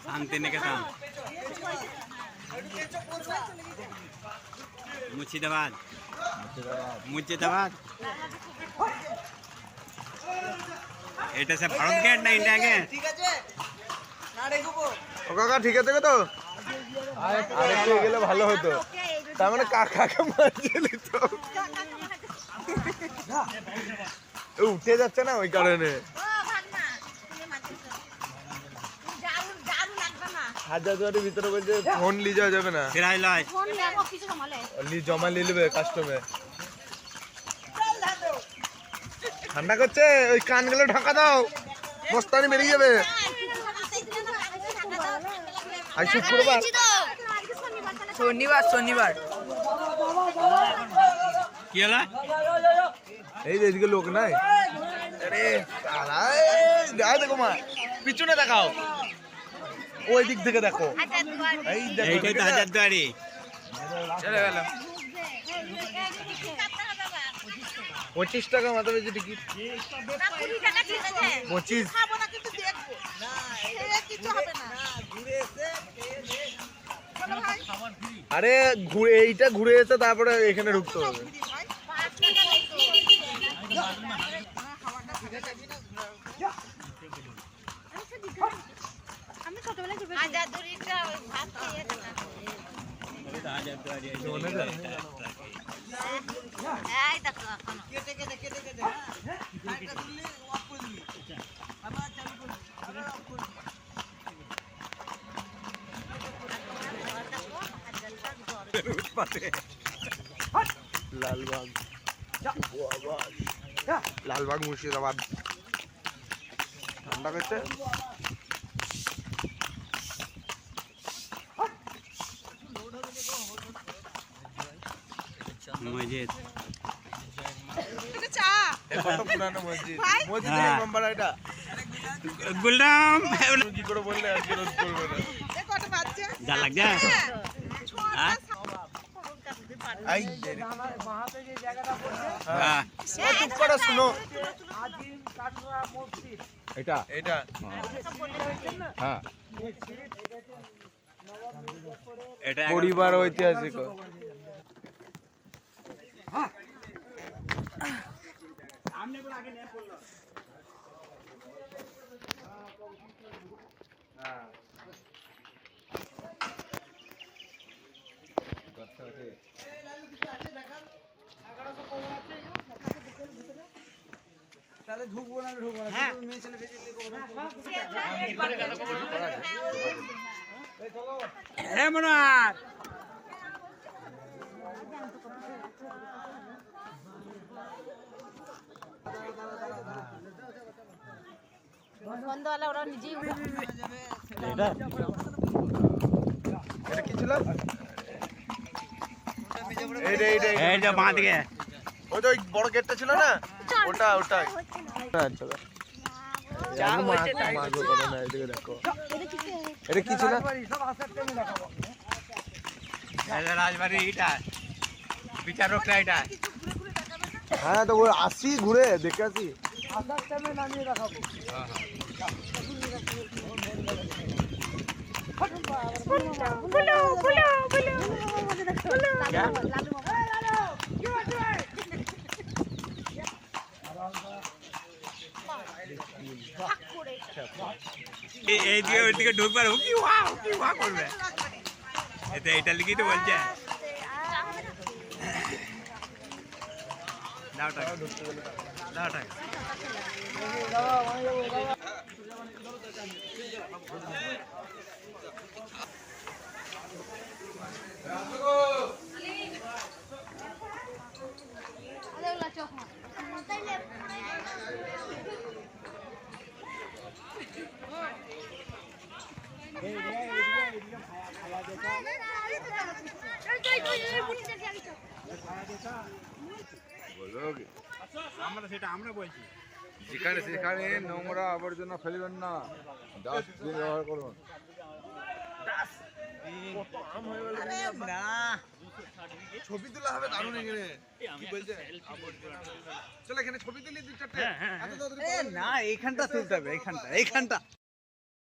শান্তিনিকেতন, মুর্শিদাবাদ, মুর্শিদাবাদ। এটা সে ভারত গেট না India gate? ও কাকা ঠিক আছে তো? আরেকটু গেলে ভালো হতো। তার মানে কাকাকে মারছিলি তো? উঠে যাচ্ছে না ওই কারণে। হাজারদুয়ারির ভিতরে বলছে ফোন নিয়ে যাওয়া যাবে না, জমা নিয়ে নেবে কাস্টমে। ঠান্ডা করছে, ওই কানগুলো ঢাকা দাও, মস্তানি বেরিয়ে যাবে। আজ শুক্রবার, শনিবার কি হলো? এই যে এদিকে লোক নাই। আরে দেখো মা, পিছনে দেখাও, ওই দিক থেকে দেখো। এইটাই তো হাজারদুয়ারি। চলে গেল 25 টাকা মাথা পেয়েছে টিকিট। 25। আরে ঘুরে এইটা ঘুরে এসে তারপরে এখানে ঢুকতে হবে। লালবাগ, লালবাগ মুর্শিদাবাদ। ঠান্ডা করছে। মসজিদ, কত পুরানো মসজিদ। মসজিদের নাম্বার এটা গুলরাম কি করে বললে আজকে রোদ পড়বে না? যা লাগছে। শুনো এটা এটা হ্যাঁ, এটা পরিবার ঐতিহাসিক। তাহলে ঢুকবো না, ঢুকবো না, মেয়ে ছেলে বন্ধওয়ালা ওরা নিজেই এটা কি ছিল? এই যে বাঁ দিকে ওই তো ওই বড় গেটটা ছিল না, ওটা ওটাই। আচ্ছা এটা কি ছিল? রাজবাড়ি, এটা বিচারকটা, এটা হ্যাঁ তো আসি ঘুরে দেখে আসি। এইদিকে ওইদিকে ঢুকবার হুকি ওয়া করবে। এটা লিখি তো বলছে। দাও টাকা, দাও টাকা। আমরা বলছি যেখানে সেখানে নোংরা আবর্জনা ফেলবেন না, ডাস্টবিন ব্যবহার করুন। ছবি তোলা হবে দারুণ এখানে। কি বলছে? চলে এখানে ছবি তুলি 2-4টে হ্যাঁ, হ্যাঁ, এত তাড়াতাড়ি না এইখানটা তুলতে হবে এইখানটা